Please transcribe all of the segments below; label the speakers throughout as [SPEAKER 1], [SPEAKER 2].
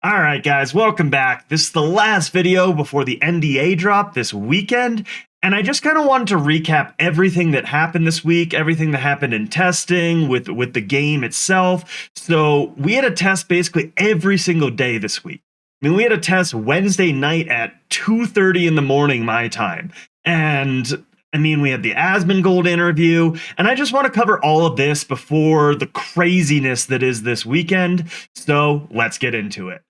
[SPEAKER 1] All right, guys, welcome back. This is the last video before the NDA drop this weekend, and I just kind of wanted to recap everything that happened this week, everything that happened in testing with the game itself. So we had a test basically every single day this week. I mean, we had a test Wednesday night at 2:30 in the morning my time, and I mean, we had the Asmongold interview, and I just want to cover all of this before the craziness that is this weekend. So let's get into it.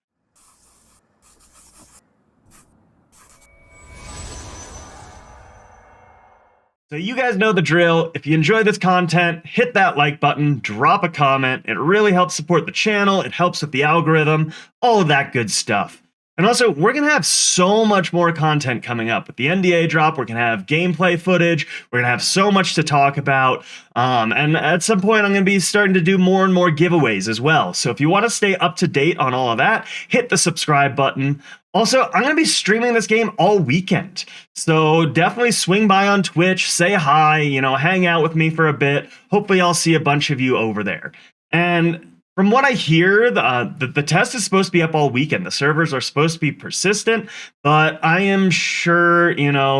[SPEAKER 1] So you guys know the drill. If you enjoy this content, hit that like button, drop a comment. It really helps support the channel. It helps with the algorithm, all of that good stuff. And also, we're going to have so much more content coming up. With the NDA drop, we're going to have gameplay footage. We're going to have so much to talk about. And at some point, I'm going to be starting to do more and more giveaways as well. So if you want to stay up to date on all of that, hit the subscribe button. Also, I'm going to be streaming this game all weekend. So definitely swing by on Twitch, say hi, hang out with me for a bit. Hopefully I'll see a bunch of you over there. And from what I hear, the test is supposed to be up all weekend. The servers are supposed to be persistent, but I am sure,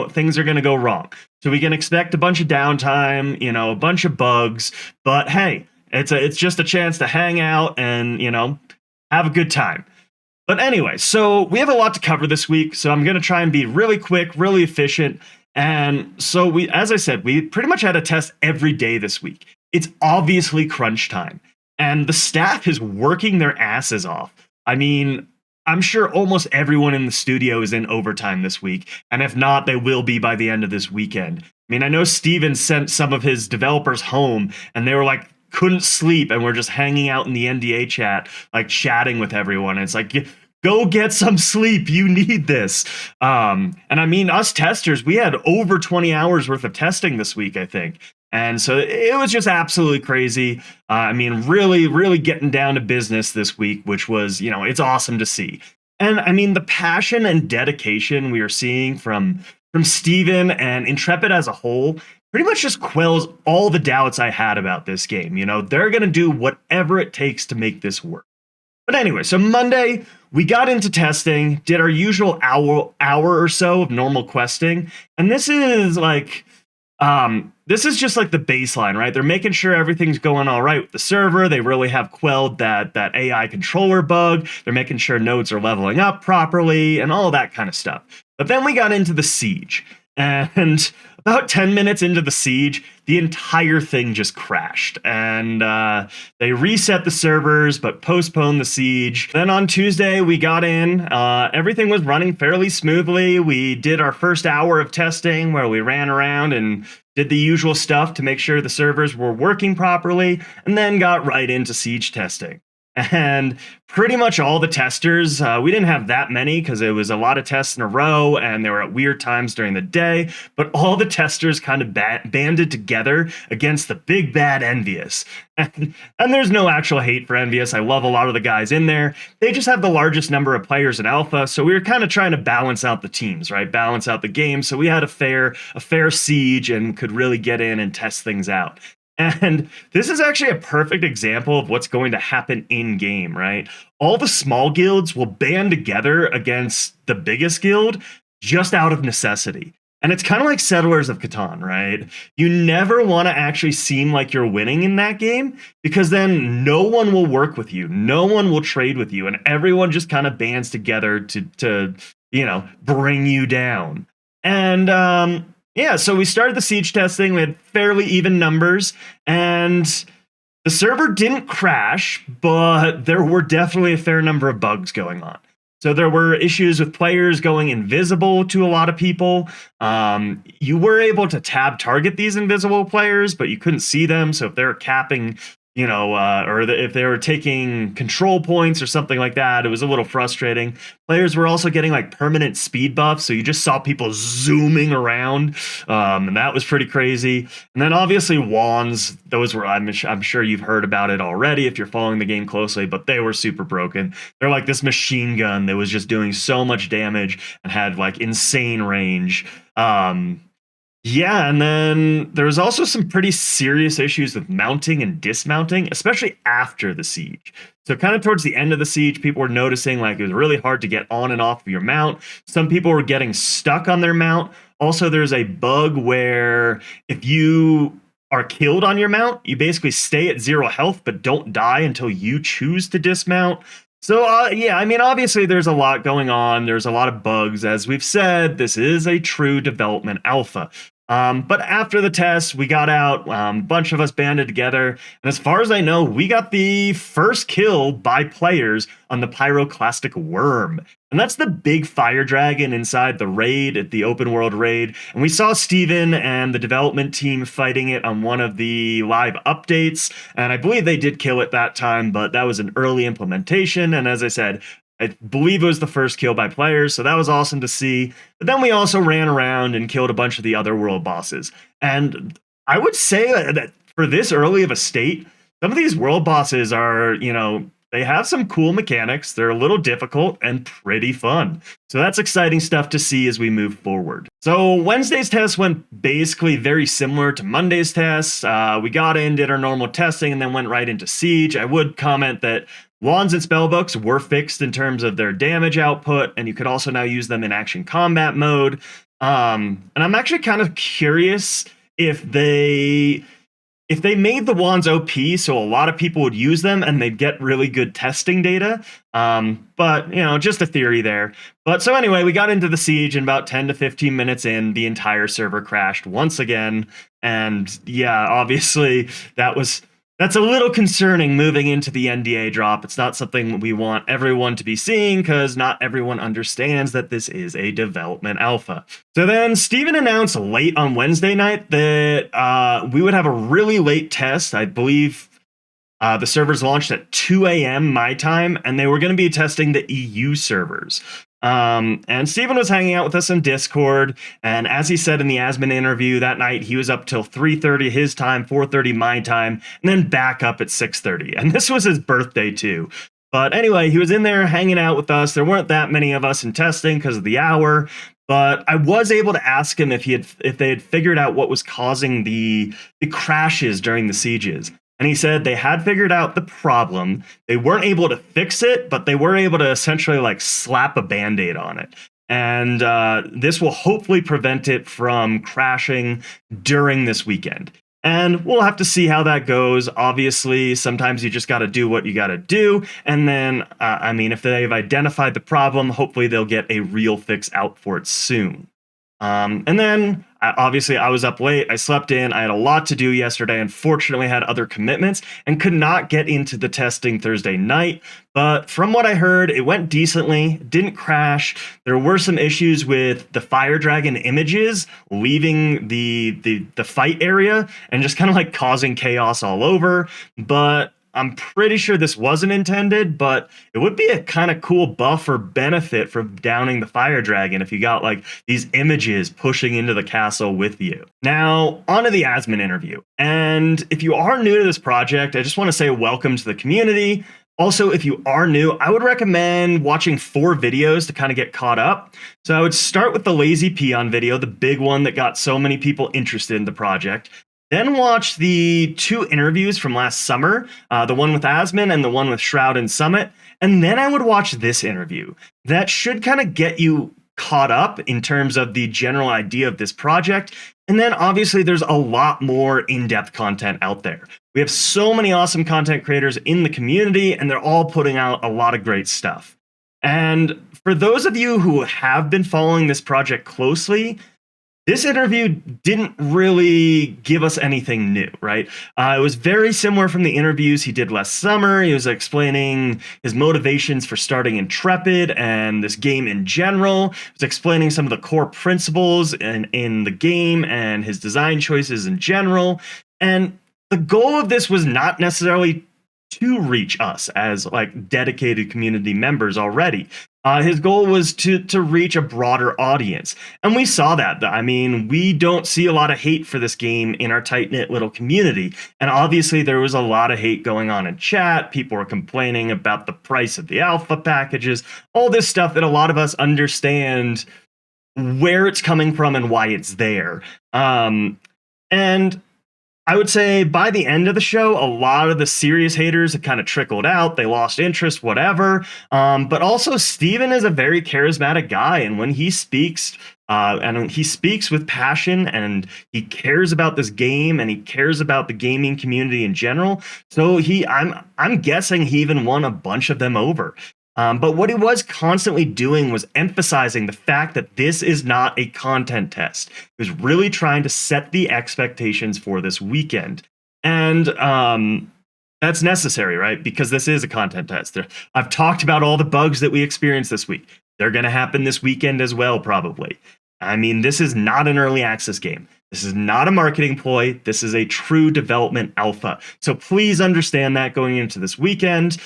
[SPEAKER 1] things are going to go wrong. So we can expect a bunch of downtime, a bunch of bugs, but hey, it's just a chance to hang out and, have a good time. But anyway, so we have a lot to cover this week, so I'm going to try and be really quick, really efficient. And so as I said, we pretty much had a test every day this week. It's obviously crunch time, and the staff is working their asses off. I mean, I'm sure almost everyone in the studio is in overtime this week, and if not, they will be by the end of this weekend. I mean, I know Steven sent some of his developers home, and they were like, couldn't sleep, and we're just hanging out in the NDA chat, like chatting with everyone. And it's like, go get some sleep. You need this. And I mean, us testers, we had over 20 hours worth of testing this week, I think. And so it was just absolutely crazy. I mean, really, really getting down to business this week, which was, it's awesome to see. And I mean, the passion and dedication we are seeing from Steven and Intrepid as a whole pretty much just quells all the doubts I had about this game. They're going to do whatever it takes to make this work. But anyway, so Monday, we got into testing, did our usual hour or so of normal questing. And this is just like the baseline, right? They're making sure everything's going all right with the server. They really have quelled that AI controller bug. They're making sure nodes are leveling up properly and all that kind of stuff. But then we got into the siege. And about 10 minutes into the siege, the entire thing just crashed. And they reset the servers, but postponed the siege. Then on Tuesday, we got in. Everything was running fairly smoothly. We did our first hour of testing where we ran around and did the usual stuff to make sure the servers were working properly, and then got right into siege testing. And pretty much all the testers, we didn't have that many because it was a lot of tests in a row and they were at weird times during the day, but all the testers kind of banded together against the big bad Envious. And there's no actual hate for Envious. I love a lot of the guys in there. They just have the largest number of players in Alpha, so we were kind of trying to balance out the teams, right? Balance out the game, so we had a fair siege and could really get in and test things out. And this is actually a perfect example of what's going to happen in-game, right? All the small guilds will band together against the biggest guild just out of necessity. And it's kind of like Settlers of Catan, right? You never want to actually seem like you're winning in that game because then no one will work with you. No one will trade with you. And everyone just kind of bands together to bring you down. And yeah, so we started the siege testing. We had fairly even numbers, and the server didn't crash, but there were definitely a fair number of bugs going on. So there were issues with players going invisible to a lot of people. You were able to tab target these invisible players, but you couldn't see them. So if they were capping, if they were taking control points or something like that, it was a little frustrating. Players were also getting like permanent speed buffs, so you just saw people zooming around, and that was pretty crazy. And then obviously wands, those were, I'm sure you've heard about it already if you're following the game closely, but they were super broken. They're like this machine gun that was just doing so much damage and had like insane range. Yeah, and then there was also some pretty serious issues with mounting and dismounting, especially after the siege. So, kind of towards the end of the siege, people were noticing like it was really hard to get on and off of your mount. Some people were getting stuck on their mount. Also, there's a bug where if you are killed on your mount, you basically stay at 0 health but don't die until you choose to dismount. So, yeah, I mean, obviously, there's a lot going on. There's a lot of bugs. As we've said, this is a true development alpha. But after the test, we got out, a bunch of us banded together. And as far as I know, we got the first kill by players on the Pyroclastic Worm. And that's the big fire dragon inside the raid, at the open world raid. And we saw Steven and the development team fighting it on one of the live updates. And I believe they did kill it that time, but that was an early implementation. And as I said, I believe it was the first kill by players, so that was awesome to see. But then we also ran around and killed a bunch of the other world bosses. And I would say that for this early of a state, some of these world bosses are, they have some cool mechanics. They're a little difficult and pretty fun. So that's exciting stuff to see as we move forward. So Wednesday's test went basically very similar to Monday's tests. We got in, did our normal testing, and then went right into Siege. I would comment that wands and spellbooks were fixed in terms of their damage output, and you could also now use them in action combat mode. And I'm actually kind of curious if they made the wands OP so a lot of people would use them and they'd get really good testing data. But, just a theory there. But so anyway, we got into the siege, and about 10 to 15 minutes in, the entire server crashed once again. And yeah, obviously that's a little concerning moving into the NDA drop. It's not something we want everyone to be seeing because not everyone understands that this is a development alpha. So then Steven announced late on Wednesday night that we would have a really late test. I believe the servers launched at 2 a.m. my time, and they were going to be testing the EU servers. And Steven was hanging out with us in Discord, and as he said in the Asmin interview that night, he was up till 3:30 his time, 4:30 my time, and then back up at 6:30. And this was his birthday too. But anyway, he was in there hanging out with us. There weren't that many of us in testing because of the hour, but I was able to ask him if they had figured out what was causing the crashes during the sieges. And he said they had figured out the problem. They weren't able to fix it, but they were able to essentially slap a Band-Aid on it. And this will hopefully prevent it from crashing during this weekend. And we'll have to see how that goes. Obviously, sometimes you just got to do what you got to do. And then, if they've identified the problem, hopefully they'll get a real fix out for it soon. And then, obviously, I was up late. I slept in. I had a lot to do yesterday. Unfortunately, I had other commitments and could not get into the testing Thursday night. But from what I heard, it went decently. Didn't crash. There were some issues with the Fire Dragon images leaving the fight area and just kind of causing chaos all over. But I'm pretty sure this wasn't intended, but it would be a kind of cool buff or benefit from downing the Fire Dragon if you got these images pushing into the castle with you. Now, on to the Asmin interview. And if you are new to this project, I just want to say welcome to the community. Also, if you are new, I would recommend watching 4 videos to kind of get caught up. So I would start with the Lazy Peon video, the big one that got so many people interested in the project. Then watch the 2 interviews from last summer, the one with Asmin and the one with Shroud and Summit. And then I would watch this interview. That should kind of get you caught up in terms of the general idea of this project. And then obviously there's a lot more in-depth content out there. We have so many awesome content creators in the community, and they're all putting out a lot of great stuff. And for those of you who have been following this project closely, this interview didn't really give us anything new, right? It was very similar from the interviews he did last summer. He was explaining his motivations for starting Intrepid and this game in general. He was explaining some of the core principles in the game and his design choices in general. And the goal of this was not necessarily to reach us as dedicated community members already. His goal was to reach a broader audience. And we saw that. I mean, we don't see a lot of hate for this game in our tight-knit little community. And obviously there was a lot of hate going on in chat. People were complaining about the price of the alpha packages, all this stuff that a lot of us understand where it's coming from and why it's there. And I would say by the end of the show, a lot of the serious haters have kind of trickled out. They lost interest, whatever. But also, Steven is a very charismatic guy, and when he speaks, and he speaks with passion, and he cares about this game, and he cares about the gaming community in general. So I'm guessing he even won a bunch of them over. But what he was constantly doing was emphasizing the fact that this is not a content test. He was really trying to set the expectations for this weekend. And that's necessary, right? Because this is a content test. I've talked about all the bugs that we experienced this week. They're going to happen this weekend as well, probably. I mean, this is not an early access game. This is not a marketing ploy. This is a true development alpha. So please understand that going into this weekend.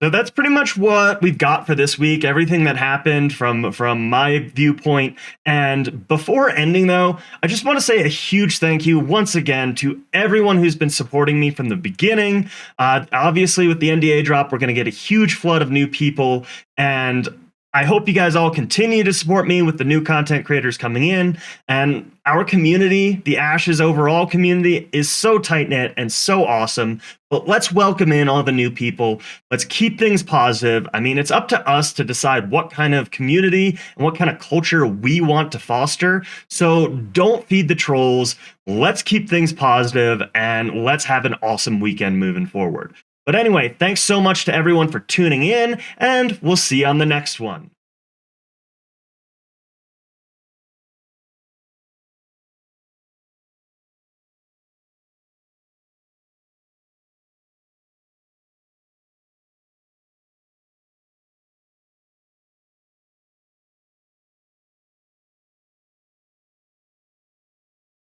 [SPEAKER 1] So that's pretty much what we've got for this week, everything that happened from my viewpoint. And before ending, though, I just want to say a huge thank you once again to everyone who's been supporting me from the beginning. Obviously, with the NDA drop, we're going to get a huge flood of new people, and I hope you guys all continue to support me with the new content creators coming in. And our community, the Ashes overall community, is so tight-knit and so awesome. But let's welcome in all the new people. Let's keep things positive. I mean, it's up to us to decide what kind of community and what kind of culture we want to foster. So don't feed the trolls. Let's keep things positive, and let's have an awesome weekend moving forward. But anyway, thanks so much to everyone for tuning in, and we'll see you on the next one.